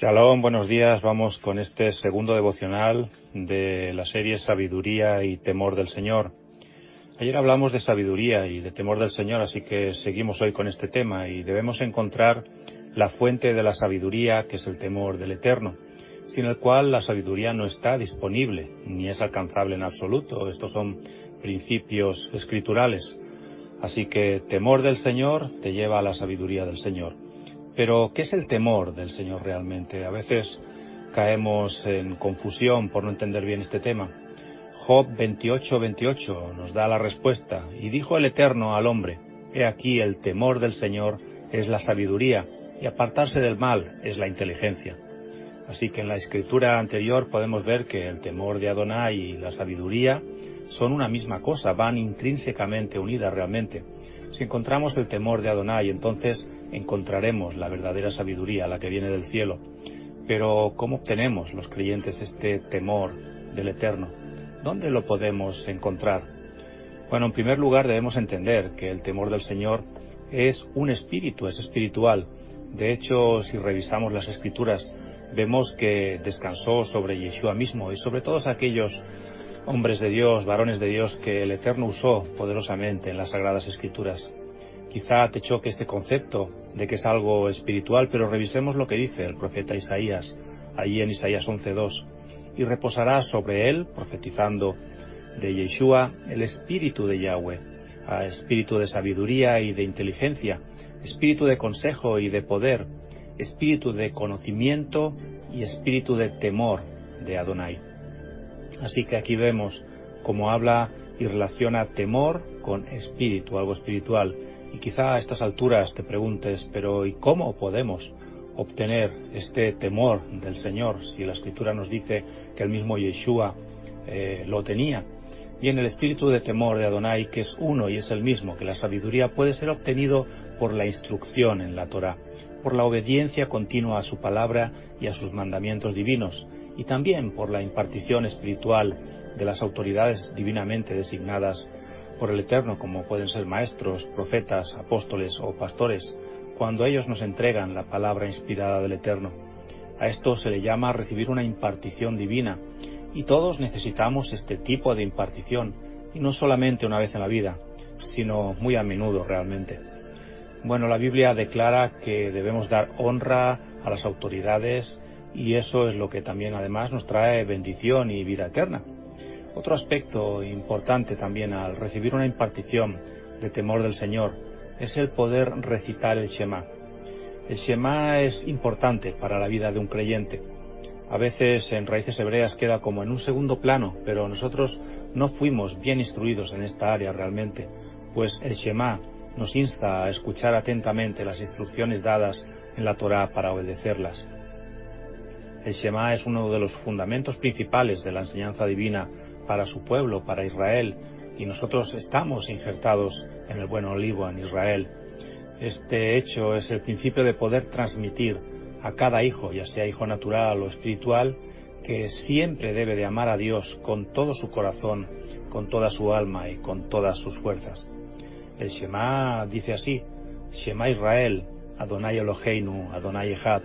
Shalom, buenos días. Vamos con este segundo devocional de la serie Sabiduría y Temor del Señor. Ayer hablamos de sabiduría y de temor del Señor, así que seguimos hoy con este tema y debemos encontrar la fuente de la sabiduría, que es el temor del Eterno, sin el cual la sabiduría no está disponible ni es alcanzable en absoluto. Estos son principios escriturales. Así que temor del Señor te lleva a la sabiduría del Señor. Pero, ¿qué es el temor del Señor realmente? A veces caemos en confusión por no entender bien este tema. Job 28:28 nos da la respuesta. Y dijo el Eterno al hombre: He aquí el temor del Señor es la sabiduría, y apartarse del mal es la inteligencia. Así que en la escritura anterior podemos ver que el temor de Adonai y la sabiduría son una misma cosa, van intrínsecamente unidas realmente. Si encontramos el temor de Adonai, entonces encontraremos la verdadera sabiduría, la que viene del cielo. Pero, ¿cómo obtenemos los creyentes este temor del Eterno? ¿Dónde lo podemos encontrar? Bueno, en primer lugar debemos entender que el temor del Señor es un espíritu, es espiritual. De hecho, si revisamos las Escrituras, vemos que descansó sobre Yeshua mismo y sobre todos aquellos hombres de Dios, varones de Dios que el Eterno usó poderosamente en las Sagradas Escrituras. Quizá te choque este concepto de que es algo espiritual, pero revisemos lo que dice el profeta Isaías, allí en Isaías 11:2. Y reposará sobre él, profetizando de Yeshua, el espíritu de Yahweh, espíritu de sabiduría y de inteligencia, espíritu de consejo y de poder, espíritu de conocimiento y espíritu de temor de Adonai. Así que aquí vemos cómo habla y relaciona temor con espíritu, algo espiritual. Y quizá a estas alturas te preguntes, pero ¿y cómo podemos obtener este temor del Señor si la Escritura nos dice que el mismo Yeshua lo tenía? Bien, el espíritu de temor de Adonai, que es uno y es el mismo que la sabiduría, puede ser obtenido por la instrucción en la Torá, por la obediencia continua a su palabra y a sus mandamientos divinos, y también por la impartición espiritual de las autoridades divinamente designadas por el Eterno, como pueden ser maestros, profetas, apóstoles o pastores, cuando ellos nos entregan la palabra inspirada del Eterno. A esto se le llama recibir una impartición divina, y todos necesitamos este tipo de impartición, y no solamente una vez en la vida, sino muy a menudo realmente. Bueno, la Biblia declara que debemos dar honra a las autoridades, y eso es lo que también además nos trae bendición y vida eterna. Otro aspecto importante también al recibir una impartición de temor del Señor es el poder recitar el Shema. El Shema es importante para la vida de un creyente. A veces en raíces hebreas queda como en un segundo plano, pero nosotros no fuimos bien instruidos en esta área realmente, pues el Shema nos insta a escuchar atentamente las instrucciones dadas en la Torá para obedecerlas. El Shema es uno de los fundamentos principales de la enseñanza divina para su pueblo, para Israel, y nosotros estamos injertados en el buen olivo, en Israel. Este hecho es el principio de poder transmitir a cada hijo, ya sea hijo natural o espiritual, que siempre debe de amar a Dios con todo su corazón, con toda su alma y con todas sus fuerzas. El Shema dice así: Shema Israel, Adonai Eloheinu, Adonai Echad.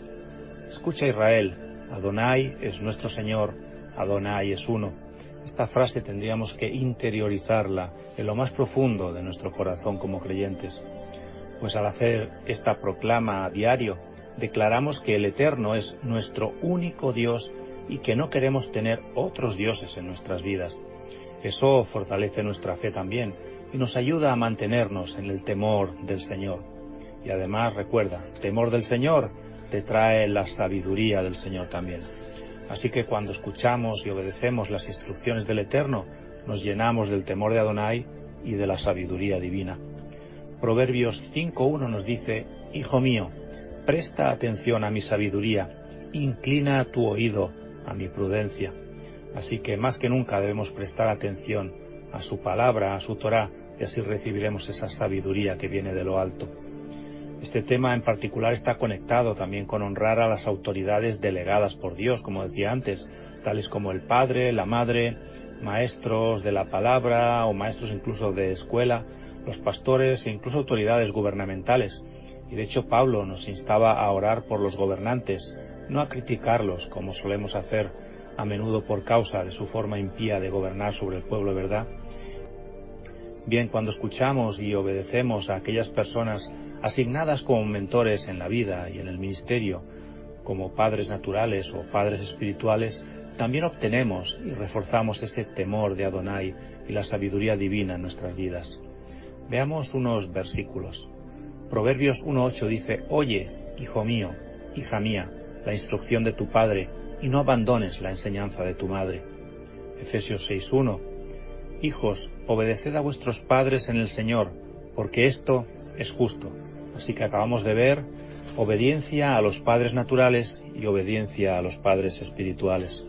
Escucha Israel, Adonai es nuestro Señor, Adonai es uno. Esta frase tendríamos que interiorizarla en lo más profundo de nuestro corazón como creyentes. Pues al hacer esta proclama a diario, declaramos que el Eterno es nuestro único Dios y que no queremos tener otros dioses en nuestras vidas. Eso fortalece nuestra fe también y nos ayuda a mantenernos en el temor del Señor. Y además, recuerda, temor del Señor te trae la sabiduría del Señor también. Así que cuando escuchamos y obedecemos las instrucciones del Eterno, nos llenamos del temor de Adonai y de la sabiduría divina. Proverbios 5:1 nos dice: Hijo mío, presta atención a mi sabiduría, inclina tu oído a mi prudencia. Así que más que nunca debemos prestar atención a su palabra, a su Torá, y así recibiremos esa sabiduría que viene de lo alto. Este tema en particular está conectado también con honrar a las autoridades delegadas por Dios, como decía antes, tales como el padre, la madre, maestros de la palabra o maestros incluso de escuela, los pastores e incluso autoridades gubernamentales. Y de hecho Pablo nos instaba a orar por los gobernantes, no a criticarlos como solemos hacer a menudo por causa de su forma impía de gobernar sobre el pueblo, ¿verdad? Bien, cuando escuchamos y obedecemos a aquellas personas asignadas como mentores en la vida y en el ministerio, como padres naturales o padres espirituales, también obtenemos y reforzamos ese temor de Adonai y la sabiduría divina en nuestras vidas. Veamos unos versículos. Proverbios 1:8 dice: Oye, hijo mío, hija mía, la instrucción de tu padre, y no abandones la enseñanza de tu madre. Efesios 6:1: Hijos, obedeced a vuestros padres en el Señor, porque esto es justo. Así que acabamos de ver obediencia a los padres naturales y obediencia a los padres espirituales.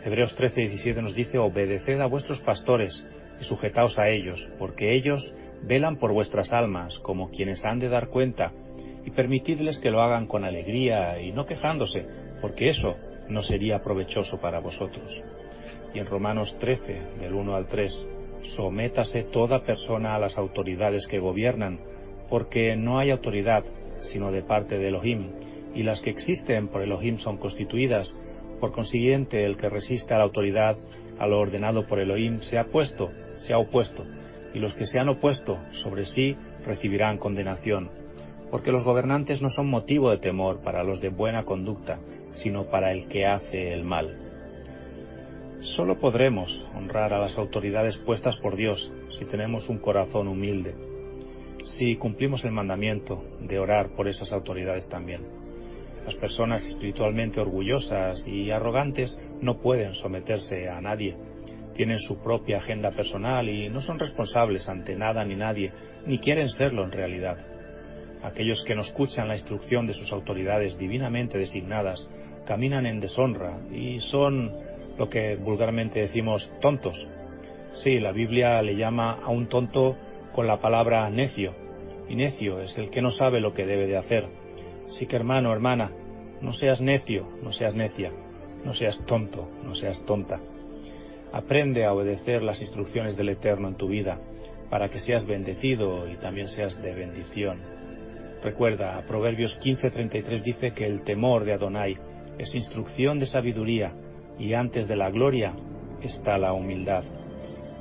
Hebreos 13:17 nos dice: Obedeced a vuestros pastores y sujetaos a ellos, porque ellos velan por vuestras almas como quienes han de dar cuenta, y permitidles que lo hagan con alegría y no quejándose, porque eso no sería provechoso para vosotros. Y en Romanos 13, del 1 al 3, sométase toda persona a las autoridades que gobiernan, porque no hay autoridad sino de parte de Elohim, y las que existen por Elohim son constituidas. Por consiguiente, el que resiste a la autoridad, a lo ordenado por Elohim, se ha opuesto, y los que se han opuesto sobre sí recibirán condenación, porque los gobernantes no son motivo de temor para los de buena conducta, sino para el que hace el mal. Solo podremos honrar a las autoridades puestas por Dios si tenemos un corazón humilde, si cumplimos el mandamiento de orar por esas autoridades también. Las personas espiritualmente orgullosas y arrogantes no pueden someterse a nadie. Tienen su propia agenda personal y no son responsables ante nada ni nadie, ni quieren serlo en realidad. Aquellos que no escuchan la instrucción de sus autoridades divinamente designadas caminan en deshonra y son lo que vulgarmente decimos tontos. Sí, la Biblia le llama a un tonto con la palabra necio, y necio es el que no sabe lo que debe de hacer. Así que hermano, hermana, no seas necio, no seas necia, no seas tonto, no seas tonta. Aprende a obedecer las instrucciones del Eterno en tu vida, para que seas bendecido y también seas de bendición. Recuerda, Proverbios 15:33 dice que el temor de Adonai es instrucción de sabiduría, y antes de la gloria está la humildad.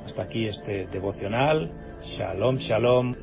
Hasta aquí este devocional. Shalom, shalom.